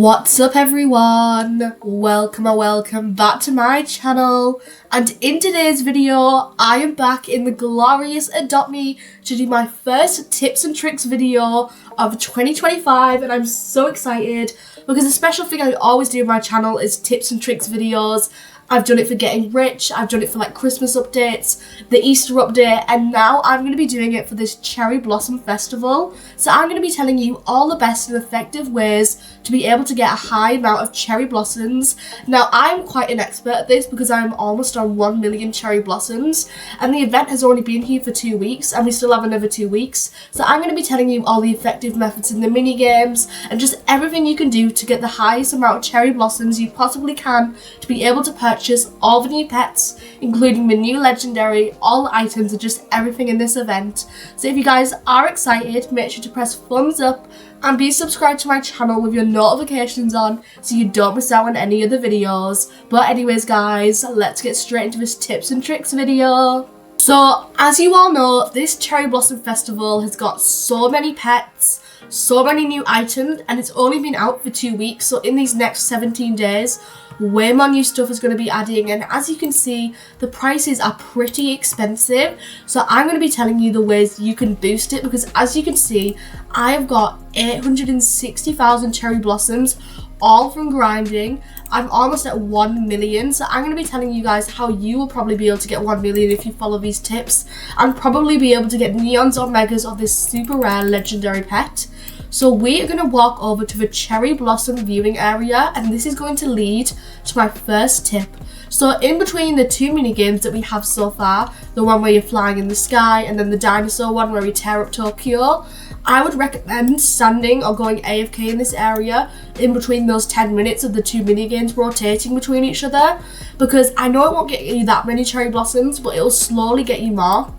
What's up everyone? Welcome back to my channel, and in today's video I am back in the glorious Adopt Me to do my first tips and tricks video of 2025, and I'm so excited because the special thing I always do on my channel is tips and tricks videos. I've done it for getting rich, I've done it for like Christmas updates, the Easter update, and now I'm going to be doing it for this Cherry Blossom Festival. So I'm going to be telling you all the best and effective ways to be able to get a high amount of cherry blossoms. Now I'm quite an expert at this because I'm almost on 1 million cherry blossoms, and the event has only been here for 2 weeks and we still have another 2 weeks. So I'm going to be telling you all the effective methods in the mini games and just everything you can do to get the highest amount of cherry blossoms you possibly can to be able to purchase all the new pets, including the new legendary, all the items, and just everything in this event. So if you guys are excited, make sure to press thumbs up and be subscribed to my channel with your notifications on so you don't miss out on any of the videos. But anyways guys, let's get straight into this tips and tricks video. So as you all know, this Cherry Blossom Festival has got so many pets, so many new items, and it's only been out for 2 weeks. So in these next 17 days, way more new stuff is going to be adding, and as you can see, the prices are pretty expensive. So I'm going to be telling you the ways you can boost it, because as you can see, I've got 860,000 cherry blossoms, all from grinding. I'm almost at 1 million, so I'm going to be telling you guys how you will probably be able to get 1 million if you follow these tips, and probably be able to get neons or megas of this super rare legendary pet. So we are going to walk over to the Cherry Blossom viewing area, and this is going to lead to my first tip. So in between the 2 mini games that we have so far, the one where you're flying in the sky and then the dinosaur one where we tear up Tokyo, I would recommend standing or going AFK in this area in between those 10 minutes of the 2 mini games rotating between each other, because I know it won't get you that many cherry blossoms, but it'll slowly get you more.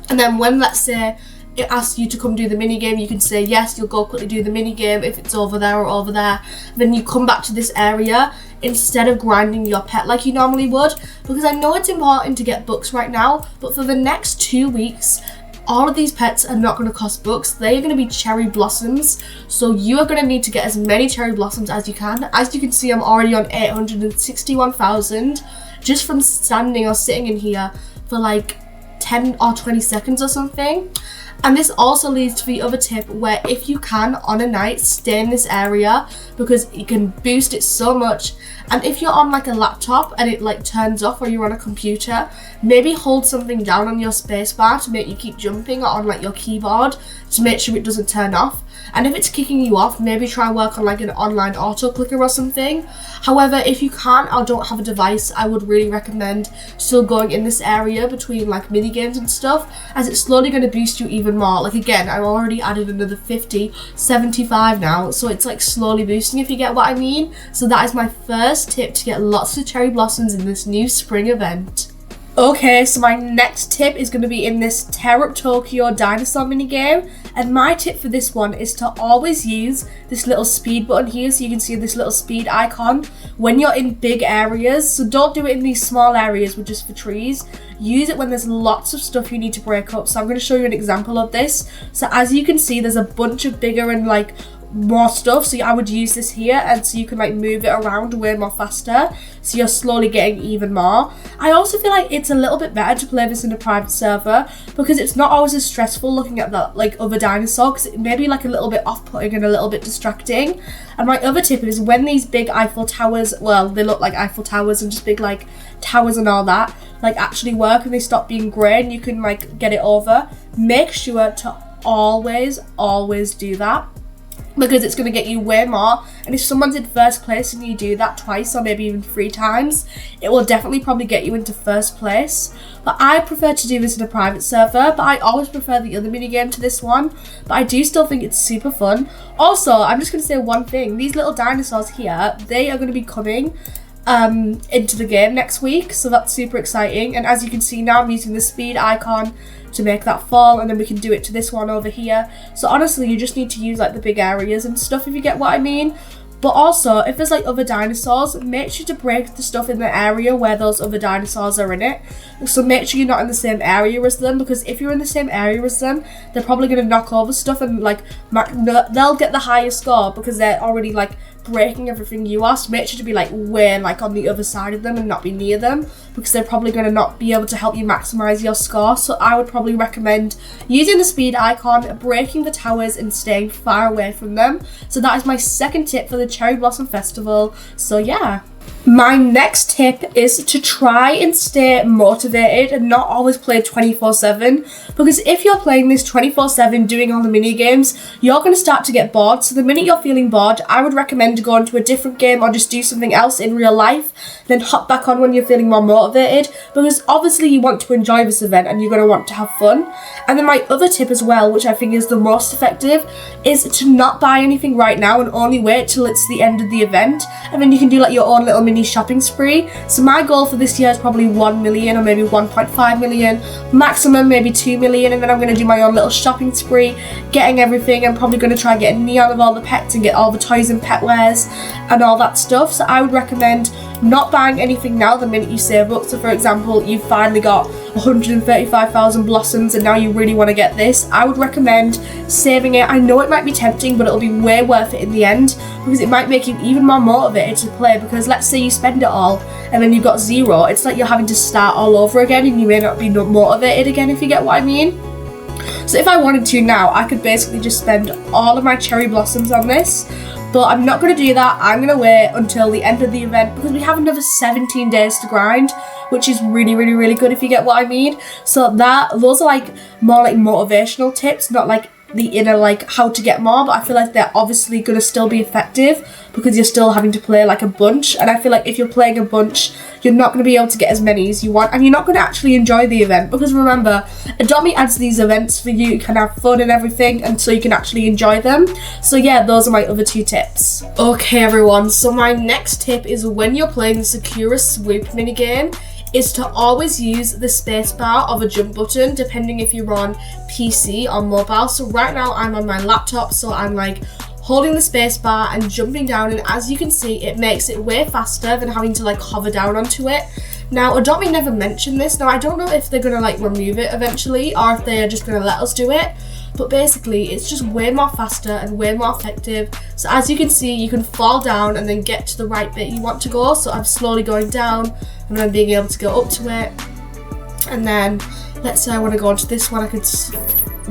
And then when, let's say, it asks you to come do the mini game, you can say yes, you'll go quickly do the mini game if it's over there or over there. Then you come back to this area instead of grinding your pet like you normally would, because I know it's important to get bucks right now, but for the next 2 weeks, all of these pets are not going to cost bucks. They are going to be cherry blossoms, so you are going to need to get as many cherry blossoms as you can. As you can see, I'm already on 861,000 just from standing or sitting in here for like 10 or 20 seconds or something. And this also leads to the other tip, where if you can on a night, stay in this area because you can boost it so much. And if you're on like a laptop and it like turns off, or you're on a computer, maybe hold something down on your spacebar to make you keep jumping, or on like your keyboard to make sure it doesn't turn off. And if it's kicking you off, maybe try and work on like an online auto clicker or something. However, if you can't or don't have a device, I would really recommend still going in this area between like mini games and stuff, as it's slowly going to boost you even more. Like again, I've already added another 50, 75 now, so it's like slowly boosting, if you get what I mean. So that is my first tip to get lots of cherry blossoms in this new spring event. Okay, so my next tip is going to be in this Tear Up Tokyo dinosaur mini game, and my tip for this one is to always use this little speed button here, so you can see this little speed icon when you're in big areas. So don't do it in these small areas with just for trees. Use it when there's lots of stuff you need to break up. So I'm going to show you an example of this. So as you can see, there's a bunch of bigger and like more stuff, so I would use this here, and so you can like move it around way more faster, so you're slowly getting even more. I also feel like it's a little bit better to play this in a private server, because it's not always as stressful looking at that like other dinosaur, because it may be like a little bit off-putting and a little bit distracting. And my other tip is, when these big Eiffel Towers, well, they look like Eiffel Towers and just big like towers and all that, like actually work and they stop being grey and you can like get it over, make sure to always do that, because it's going to get you way more. And if someone's in first place and you do that twice or maybe even 3 times, it will definitely probably get you into first place. But I prefer to do this in a private server, but I always prefer the other minigame to this one, but I do still think it's super fun. Also, I'm just going to say one thing, these little dinosaurs here, they are going to be coming into the game next week, so that's super exciting. And as you can see now, I'm using the speed icon to make that fall, and then we can do it to this one over here. So honestly, you just need to use like the big areas and stuff, if you get what I mean. But also, if there's like other dinosaurs, make sure to break the stuff in the area where those other dinosaurs are in it. So make sure you're not in the same area as them, because if you're in the same area as them, they're probably going to knock over stuff and like they'll get the highest score because they're already like breaking everything you are, so make sure to be like way like on the other side of them and not be near them, because they're probably going to not be able to help you maximize your score. So I would probably recommend using the speed icon, breaking the towers and staying far away from them. So that is my second tip for the Cherry Blossom Festival. So yeah. My next tip is to try and stay motivated and not always play 24/7, because if you're playing this 24/7 doing all the mini games, you're going to start to get bored. So the minute you're feeling bored, I would recommend going to a different game or just do something else in real life, then hop back on when you're feeling more motivated, because obviously you want to enjoy this event and you're going to want to have fun. And then my other tip as well, which I think is the most effective, is to not buy anything right now and only wait till it's the end of the event, and then you can do like your own little mini shopping spree. So my goal for this year is probably 1 million or maybe 1.5 million, maximum maybe 2 million, and then I'm going to do my own little shopping spree, getting everything. I'm probably going to try and get a neon of all the pets and get all the toys and pet wares and all that stuff. So I would recommend not buying anything now the minute you save up. So for example, you've finally got 135,000 blossoms and now you really want to get this. I would recommend saving it. I know it might be tempting, but it'll be way worth it in the end, because it might make you even more motivated to play. Because let's say you spend it all and then you've got zero, it's like you're having to start all over again and you may not be motivated again, if you get what I mean. So if I wanted to now, I could basically just spend all of my cherry blossoms on this, but I'm not going to do that. I'm going to wait until the end of the event, because we have another 17 days to grind, which is really, really, really good, if you get what I mean. So those are like more like motivational tips, not like the inner like how to get more, but I feel like they're obviously going to still be effective because you're still having to play like a bunch. And I feel like if you're playing a bunch, you're not going to be able to get as many as you want, and you're not going to actually enjoy the event, because remember, Adopt Me adds these events for you can have fun and everything, and so you can actually enjoy them. So yeah, those are my other two tips. Okay everyone, so my next tip is when you're playing the Sakura Swoop minigame, is to always use the spacebar or the jump button, depending if you're on PC or mobile. So right now I'm on my laptop, so I'm like holding the spacebar and jumping down, and as you can see, it makes it way faster than having to like hover down onto it. Now, Adopt Me never mentioned this. Now, I don't know if they're gonna like remove it eventually or if they are just gonna let us do it, but basically it's just way more faster and way more effective. So as you can see, you can fall down and then get to the right bit you want to go. So I'm slowly going down and then being able to go up to it, and then let's say I want to go onto this one, I could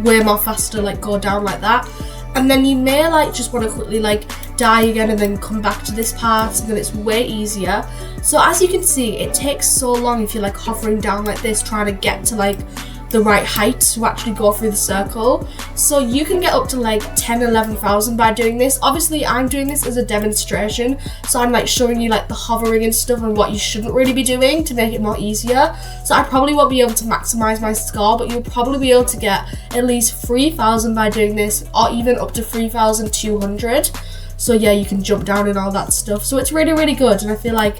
way more faster like go down like that. And then you may like just want to quickly like die again and then come back to this part, and then it's way easier. So as you can see, it takes so long if you're like hovering down like this, trying to get to like the right height to actually go through the circle. So you can get up to like 10,000-11,000 by doing this. Obviously I'm doing this as a demonstration, so I'm like showing you like the hovering and stuff and what you shouldn't really be doing to make it more easier. So I probably won't be able to maximize my score, but you'll probably be able to get at least 3,000 by doing this, or even up to 3,200. So yeah, you can jump down and all that stuff. So it's really, really good, and I feel like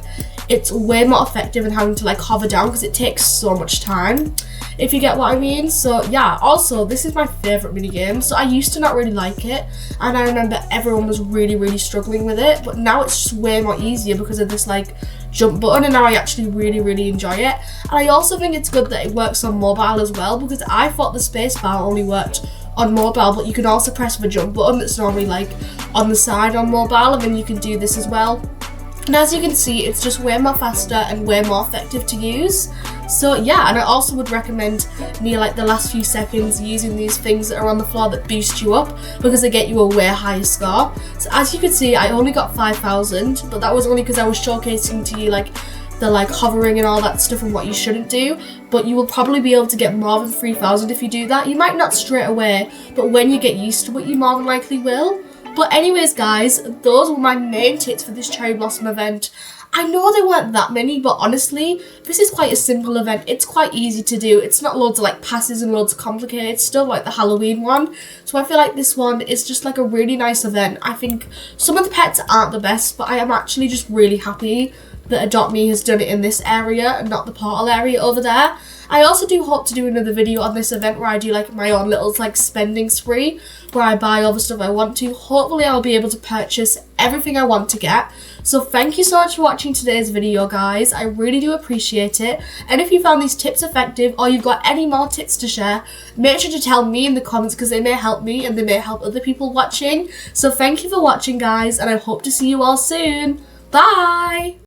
it's way more effective than having to like hover down, because it takes so much time, if you get what I mean. So yeah, also this is my favorite minigame. So I used to not really like it, and I remember everyone was really, really struggling with it, but now it's just way more easier because of this like jump button, and now I actually really, really enjoy it. And I also think it's good that it works on mobile as well, because I thought the spacebar only worked on mobile, but you can also press the jump button that's normally like on the side on mobile, and then you can do this as well. And as you can see, it's just way more faster and way more effective to use. So yeah, and I also would recommend near like the last few seconds using these things that are on the floor that boost you up, because they get you a way higher score. So as you can see, I only got 5,000, but that was only because I was showcasing to you like the like hovering and all that stuff and what you shouldn't do. But you will probably be able to get more than 3,000 if you do that. You might not straight away, but when you get used to it, you more than likely will. But anyways guys, those were my main tips for this Cherry Blossom event. I know there weren't that many, but honestly, this is quite a simple event. It's quite easy to do. It's not loads of like passes and loads of complicated stuff like the Halloween one. So I feel like this one is just like a really nice event. I think some of the pets aren't the best, but I am actually just really happy that Adopt Me has done it in this area and not the portal area over there. I also do hope to do another video on this event where I do like my own little like spending spree where I buy all the stuff I want to. Hopefully I'll be able to purchase everything I want to get. So thank you so much for watching today's video, guys. I really do appreciate it. And if you found these tips effective or you've got any more tips to share, make sure to tell me in the comments because they may help me and they may help other people watching. So thank you for watching, guys, and I hope to see you all soon. Bye!